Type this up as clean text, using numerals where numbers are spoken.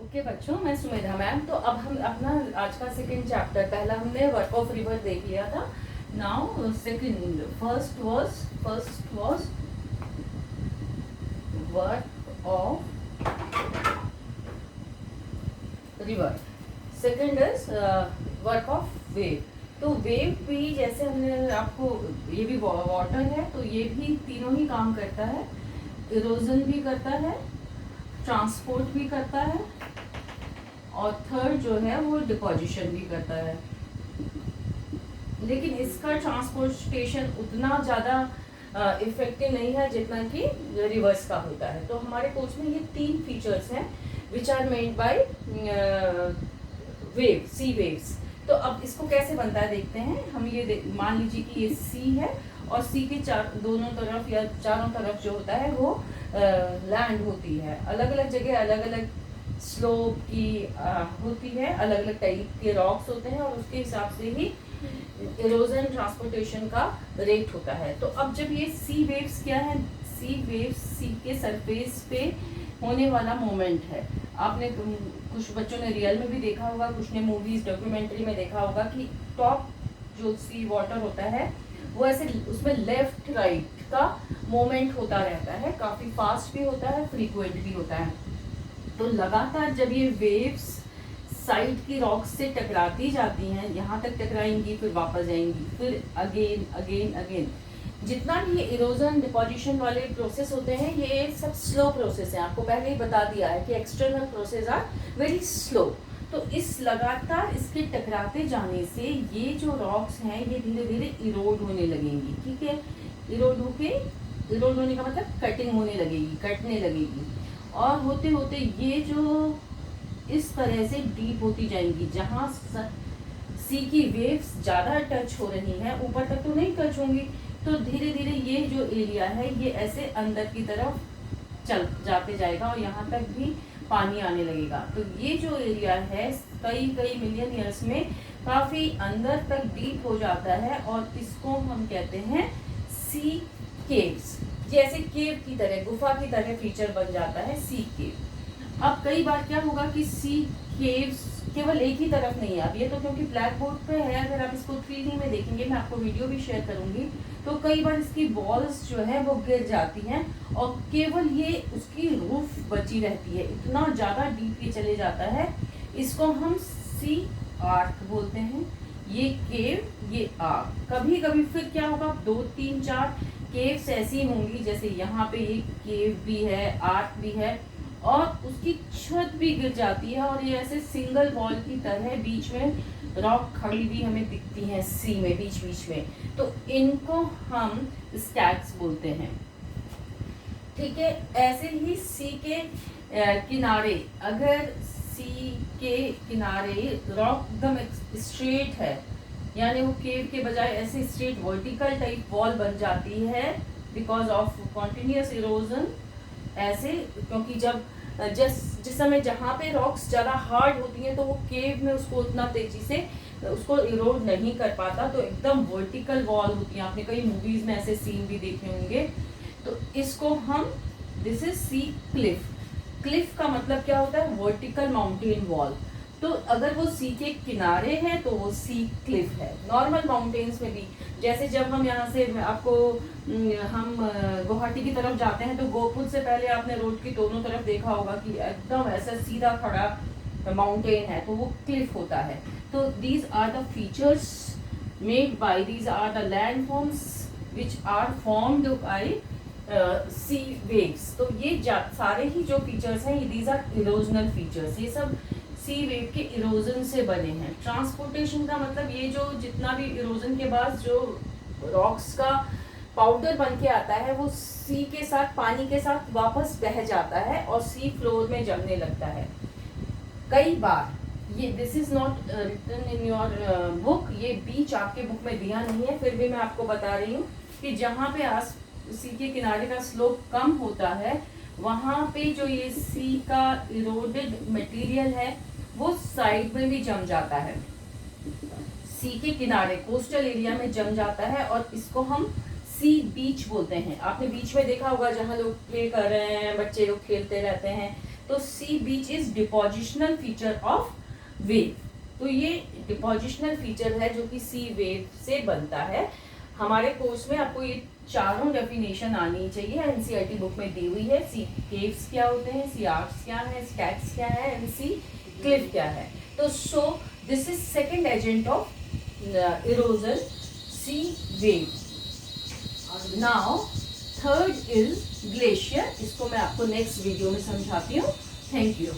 Okay बच्चों, मैं Sumedha ma'am. तो अब हम अपना आज का सेकंड चैप्टर, पहला हमने वर्क ऑफ रिवर देख लिया था। Now second, first was work of river, second is work of wave. तो वेव भी जैसे हमने आपको, ये भी वाटर है तो ये भी तीनों ही काम करता है। इरोजन भी करता है, ट्रांसपोर्ट भी करता है, और थर्ड जो है वो डिपोजिशन भी करता है। लेकिन इसका ट्रांसपोर्टेशन उतना ज़्यादा इफेक्टिव नहीं है जितना कि रिवर्स का होता है। तो हमारे कोर्स में ये तीन फीचर्स हैं which are made by wave, sea waves. तो अब इसको कैसे बनता है देखते हैं हम। ये मान लीजिए कि ये सी है और सी के दोनों तरफ या चारों तरफ जो होता है वो लैंड होती है। अलग अलग जगह अलग अलग स्लोप की होती है, अलग अलग टाइप के रॉक्स होते हैं और उसके हिसाब से ही इरोजन ट्रांसपोर्टेशन का रेट होता है। तो अब जब ये सी वेव्स क्या है, सी वेव्स सी के सरफेस पे होने वाला मोमेंट है। आपने कुछ बच्चों ने रियल में भी देखा होगा, कुछ ने मूवीज डॉक्यूमेंट्री में देखा होगा कि टॉप जो सी वाटर होता है वो ऐसे उसमें लेफ्ट राइट का मोमेंट होता रहता है, काफी फास्ट भी होता है, फ्रीक्वेंट भी होता है। तो लगातार जब ये वेव्स साइड की रॉक्स से टकराती जाती हैं, यहाँ तक टकराएंगी, फिर वापस जाएंगी, फिर अगेन अगेन अगेन, जितना भी ये इरोजन डिपोजिशन वाले प्रोसेस होते हैं ये सब स्लो प्रोसेस है। आपको पहले ही बता दिया है कि external process are very slow. तो इस लगातार इसके टकराते जाने से ये जो रॉक्स हैं ये धीरे धीरे इरोड होने लगेंगी। ठीक है, इरोड होने का मतलब कटिंग होने लगेगी, कटने लगेगी, और होते होते ये जो इस तरह से डीप होती जाएंगी। जहाँ सी की वेव्स ज़्यादा टच हो रही हैं, ऊपर तक तो नहीं टच होंगी, तो धीरे धीरे ये जो एरिया है ये ऐसे अंदर की तरफ चल जाते जाएगा और यहाँ तक भी पानी आने लगेगा। तो ये जो एरिया है कई कई मिलियन ईयर्स में काफ़ी अंदर तक डीप हो जाता है और इसको हम कहते हैं सी केव्स। जैसे केव की तरह, गुफा की तरह फीचर बन जाता है सी केव। अब कई बार क्या होगा कि सी केव्स केवल एक ही तरफ नहीं है। अब ये तो क्योंकि ब्लैक बोर्ड पे है, अगर आप इसको 3D में देखेंगे, मैं आपको वीडियो भी शेयर करूंगी, तो कई बार इसकी वॉल्स जो है वो गिर जाती हैं और केवल ये उसकी रूफ बची रहती है। इतना ज़्यादा डीप ये चले जाता है, इसको हम सी आर्क बोलते हैं। ये केव, ये आर्क। कभी कभी फिर क्या होगा, 2 3 4 केव्स ऐसी होंगी, जैसे यहाँ पे ये केव भी है, आर्क भी है, और उसकी छत भी गिर जाती है और ये ऐसे सिंगल वॉल की तरह बीच में रॉक खड़ी भी हमें दिखती हैं सी में, बीच बीच में। तो इनको हम स्टैग्स बोलते हैं। ठीक है, ऐसे ही सी के किनारे, अगर सी के किनारे रॉक एकदम स्ट्रेट है, यानी वो केव के बजाय ऐसे स्ट्रेट वर्टिकल टाइप वॉल बन जाती है बिकॉज ऑफ कॉन्टिन्यूस इरोजन। ऐसे क्योंकि जब जिस समय जहाँ पे रॉक्स ज़्यादा हार्ड होती हैं तो वो केव में उसको उतना तेजी से उसको इरोड नहीं कर पाता, तो एकदम वर्टिकल वॉल होती है। आपने कई मूवीज में ऐसे सीन भी देखे होंगे। तो इसको हम, this is sea cliff. Cliff का मतलब क्या होता है, वर्टिकल माउंटेन वॉल। तो अगर वो सी के किनारे है तो वो सी क्लिफ है। नॉर्मल माउंटेन्स में भी, जैसे जब हम यहाँ से आपको हम गुवाहाटी की तरफ जाते हैं तो गोपुर से पहले आपने रोड की दोनों तरफ देखा होगा कि एकदम ऐसा सीधा खड़ा माउंटेन है, तो वो क्लिफ होता है। तो these are the features made by, these are the land forms which are formed by sea waves. तो ये सारे ही जो फीचर्स हैं, दीज आर इरोजनल फीचर्स। ये सब सी वेव के इरोजन से बने हैं। ट्रांसपोर्टेशन का मतलब ये जो जितना भी इरोजन के बाद जो रॉक्स का पाउडर बन के आता है वो सी के साथ, पानी के साथ वापस बह जाता है और सी फ्लोर में जमने लगता है। कई बार ये, this is not written in your book, ये बीच आपके बुक में दिया नहीं है, फिर भी मैं आपको बता रही हूँ कि जहाँ पे सी के किनारे का स्लोप कम होता है वहाँ पे जो ये सी का इरोडेड मटेरियल है वो साइड में भी जम जाता है, सी के किनारे कोस्टल एरिया में जम जाता है, और इसको हम सी बीच बोलते हैं। आपने बीच में देखा होगा जहाँ लोग प्ले कर रहे हैं, बच्चे लोग खेलते रहते हैं, तो sea beach is depositional feature of wave. तो ये डिपोजिशनल फीचर है जो कि सी वेव से बनता है। हमारे कोर्स में आपको ये चारों डेफिनेशन आनी चाहिए, एनसीईआरटी बुक में दी हुई है। सी केव्स क्या होते हैं, सी आर्क्स क्या है, स्टैक्स क्या है, एंड सी क्लिफ क्या है। तो so this is second agent of erosion, sea wave. Now third is glacier, इसको मैं आपको नेक्स्ट वीडियो में समझाती हूँ। Thank you.